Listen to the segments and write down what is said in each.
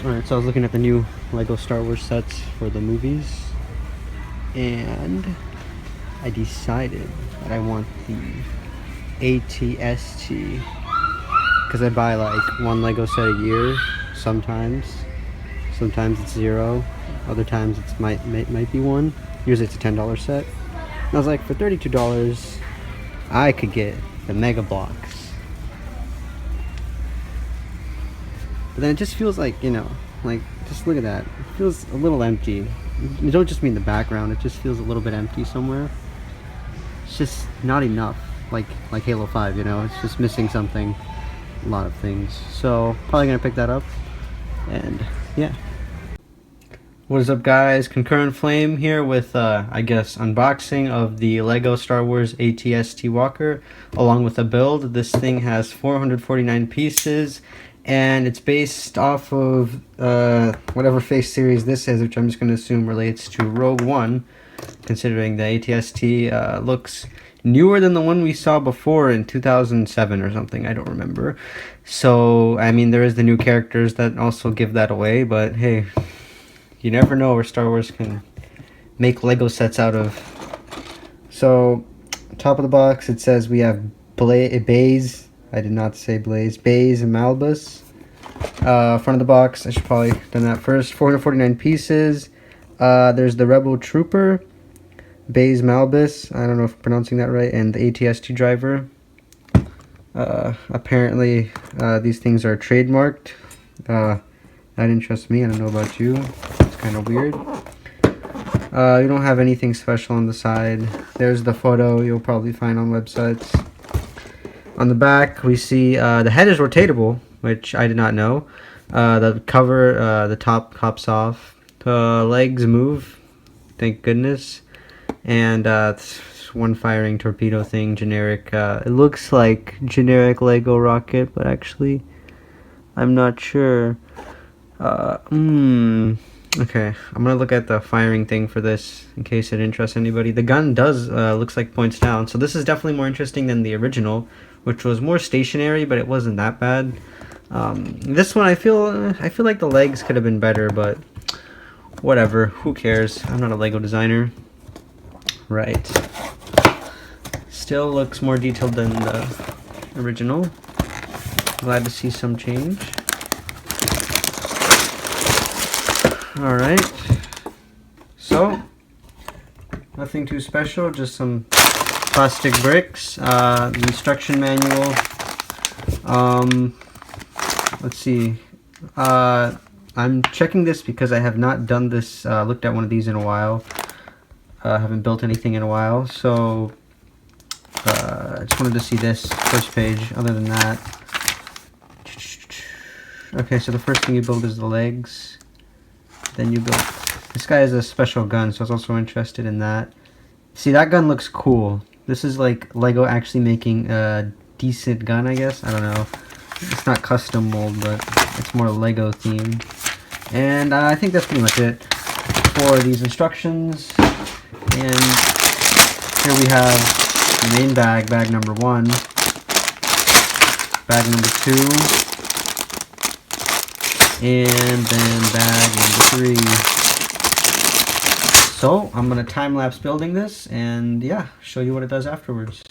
Alright, so I was looking at the new Lego Star Wars sets for the movies, and I decided that I want the ATST, because I buy like one Lego set a year sometimes. Sometimes it's 0, other times it might be one. Usually it's a $10 set. And I was like, for $32, I could get the Mega Blocks. But then it just feels like, like, just look at that. It feels a little empty. You don't just mean the background, it just feels a little bit empty somewhere. It's just not enough, like Halo 5, it's just missing something, a lot of things. So, probably gonna pick that up, and yeah. What is up, guys? Concurrent Flame here with, I guess, unboxing of the Lego Star Wars ATST Walker, along with a build. This thing has 449 pieces, and it's based off of whatever face series this is, which I'm just going to assume relates to Rogue One, considering the ATST looks newer than the one we saw before in 2007 or something. I don't remember. So, I mean, there is the new characters that also give that away, but hey, you never know where Star Wars can make Lego sets out of. So, top of the box, it says we have Baze. I did not say Blaze. Baze and Malbus. Front of the box, I should probably have done that first. 449 pieces. There's the Rebel Trooper, Baze Malbus. I don't know if I'm pronouncing that right. And the ATST driver. Apparently, these things are trademarked. That interests me. I don't know about you. It's kind of weird. You don't have anything special on the side. There's the photo you'll probably find on websites. On the back, we see the head is rotatable, which I did not know. The cover, the top pops off. The legs move, thank goodness. And one firing torpedo thing, generic. It looks like generic Lego rocket, but actually, I'm not sure. Okay, I'm gonna look at the firing thing for this in case it interests anybody. The gun does looks like points down, so this is definitely more interesting than the original, which was more stationary, but it wasn't that bad. This one, I feel like the legs could have been better, but whatever. Who cares? I'm not a Lego designer. Right. Still looks more detailed than the original. Glad to see some change. Alright, so nothing too special, just some plastic bricks, the instruction manual. Let's see, I'm checking this because I have not done this, looked at one of these in a while. Haven't built anything in a while, so I just wanted to see this first page. Other than that, okay, so the first thing you build is the legs. Then you build. This guy has a special gun, so I was also interested in that. See, that gun looks cool. This is like Lego actually making a decent gun, I guess. I don't know. It's not custom mold, but it's more Lego themed. And I think that's pretty much it for these instructions. And here we have the main bag, bag number 1, bag number 2. And then bag number 3. So I'm gonna time-lapse building this and yeah, show you what it does afterwards.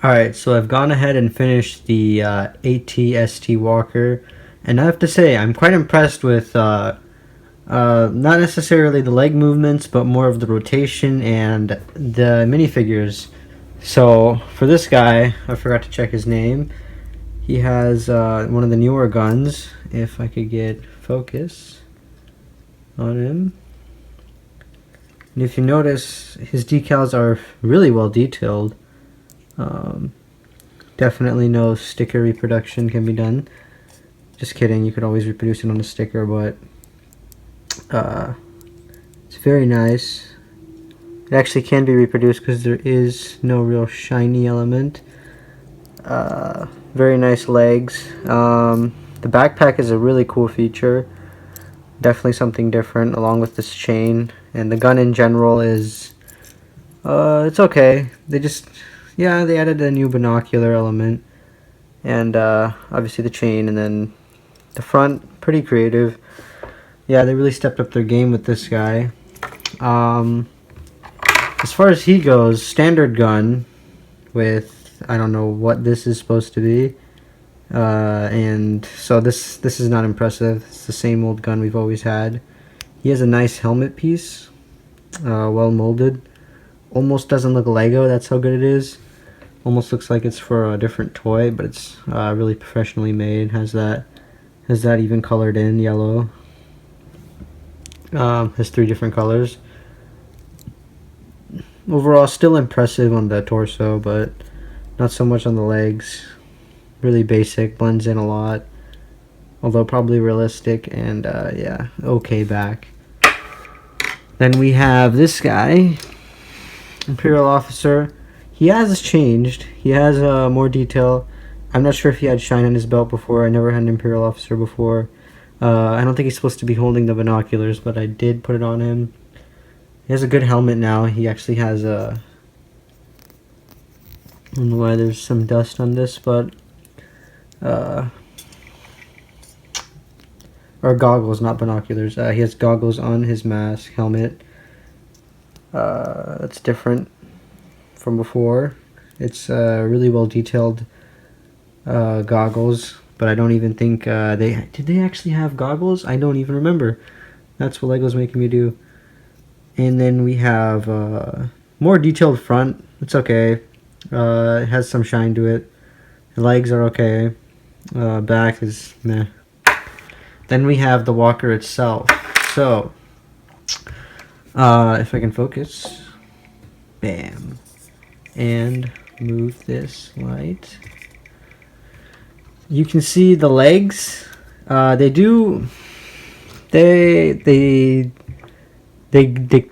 Alright, so I've gone ahead and finished the ATST Walker, and I have to say, I'm quite impressed with not necessarily the leg movements, but more of the rotation and the minifigures. So, for this guy, I forgot to check his name, He has one of the newer guns, if I could get focus on him. And if you notice, his decals are really well detailed. Definitely no sticker reproduction can be done. Just kidding, you could always reproduce it on a sticker, but it's very nice. It actually can be reproduced because there is no real shiny element. Very nice legs. The backpack is a really cool feature. Definitely something different along with this chain. And the gun in general is, it's okay. They added a new binocular element. And obviously the chain, and then the front, pretty creative. Yeah, they really stepped up their game with this guy. As far as he goes, standard gun with, I don't know what this is supposed to be. And so this is not impressive. It's the same old gun we've always had. He has a nice helmet piece, well molded. Almost doesn't look Lego, that's how good it is. Almost looks like it's for a different toy, but it's really professionally made. Has that even colored in yellow. Has 3 different colors. Overall, still impressive on the torso, but not so much on the legs. Really basic, blends in a lot, although probably realistic, and yeah, okay back. Then we have this guy, Imperial Officer. He has changed. He has more detail. I'm not sure if he had shine on his belt before. I never had an Imperial Officer before. I don't think he's supposed to be holding the binoculars, but I did put it on him. He has a good helmet now. He actually has a... I don't know why there's some dust on this, but... or goggles, not binoculars. He has goggles on his mask, helmet. That's different from before. It's really well detailed goggles, but I don't even think did they actually have goggles? I don't even remember. That's what Lego's making me do. And then we have more detailed front. It's okay. It has some shine to it. The legs are okay. Back is meh. Then we have the walker itself. So, if I can focus, bam, and move this light. You can see the legs. They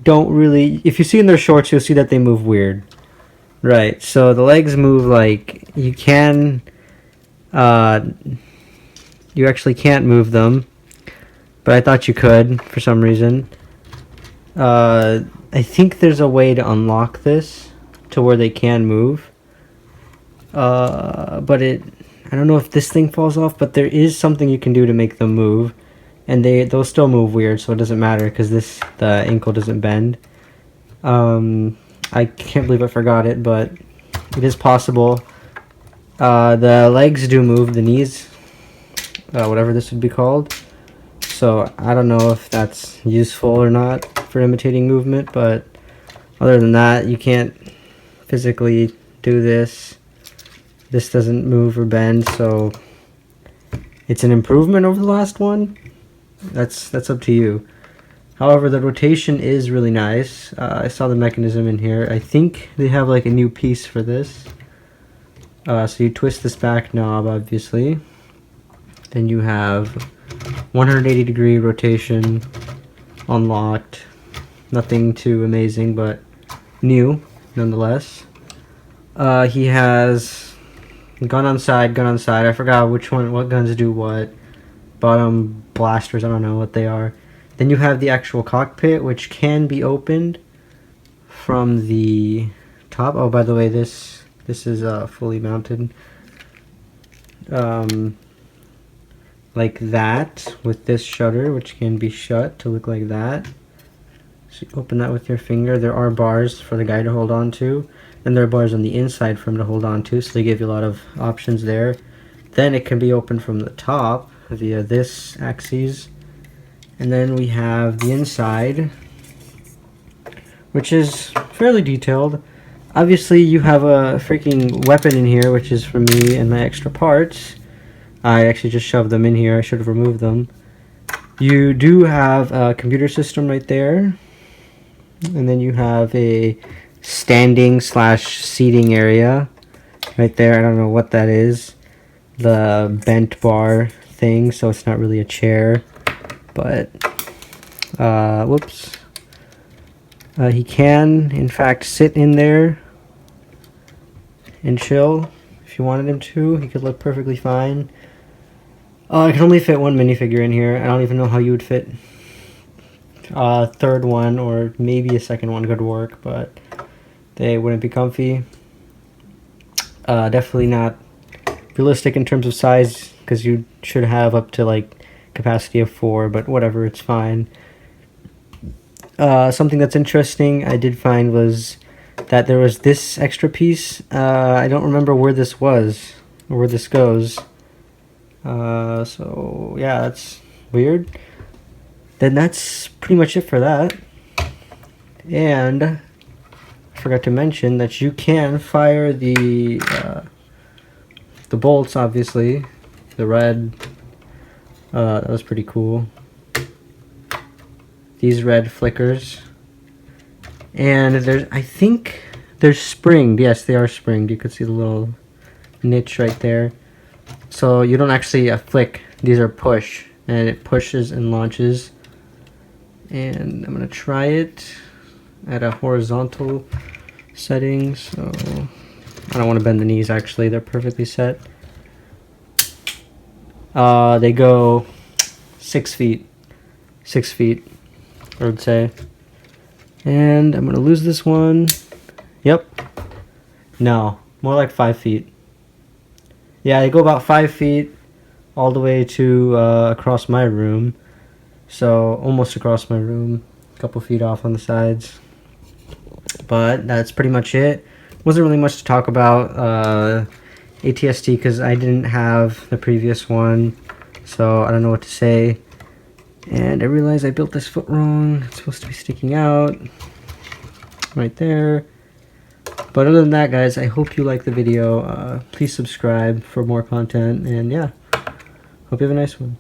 don't really. If you see in their shorts, you'll see that they move weird. Right. So the legs move like you can. You actually can't move them, but I thought you could for some reason. I think there's a way to unlock this to where they can move. But I don't know if this thing falls off, but there is something you can do to make them move, and they'll still move weird, so it doesn't matter because the ankle doesn't bend. I can't believe I forgot it, but it is possible. The legs do move, the knees, whatever this would be called. So I don't know if that's useful or not for imitating movement, but other than that, you can't physically do this. This doesn't move or bend, so it's an improvement over the last one. That's up to you. However, the rotation is really nice. I saw the mechanism in here. I think they have like a new piece for this. So you twist this back knob, obviously. Then you have 180-degree rotation unlocked. Nothing too amazing, but new nonetheless. He has gun on side. I forgot what guns do what. Bottom blasters, I don't know what they are. Then you have the actual cockpit, which can be opened from the top. Oh, by the way, this is fully mounted. Like that, with this shutter, which can be shut to look like that. So you open that with your finger. There are bars for the guy to hold on to. Then there are bars on the inside for him to hold on to, so they give you a lot of options there. Then it can be opened from the top via this axis. And then we have the inside, which is fairly detailed. Obviously, you have a freaking weapon in here, which is for me and my extra parts. I actually just shoved them in here. I should have removed them. You do have a computer system right there. And then you have a standing slash seating area right there. I don't know what that is. The bent bar thing, so it's not really a chair. But, whoops. He can, in fact, sit in there and chill. If you wanted him to, he could look perfectly fine. I can only fit one minifigure in here. I don't even know how you would fit a third one, or maybe a second one could work, but they wouldn't be comfy. Definitely not realistic in terms of size, because you should have up to like capacity of 4, but whatever, it's fine. Something that's interesting I did find was that there was this extra piece. I don't remember where this was or where this goes. So yeah, that's weird. Then that's pretty much it for that. And I forgot to mention that you can fire the bolts, obviously. The red, that was pretty cool. These red flickers. And I think they're springed. Yes, they are springed. You could see the little niche right there. So you don't actually flick. These are push. And it pushes and launches. And I'm going to try it at a horizontal setting. So I don't want to bend the knees, actually. They're perfectly set. They go 6 feet. 6 feet, I would say. And I'm going to lose this one. Yep. No, more like 5 feet. Yeah, they go about 5 feet all the way to across my room. So almost across my room. A couple feet off on the sides. But that's pretty much it. Wasn't really much to talk about ATST because I didn't have the previous one. So I don't know what to say. And I realized I built this foot wrong. It's supposed to be sticking out right there. But other than that, guys, I hope you like the video. Please subscribe for more content. And yeah, hope you have a nice one.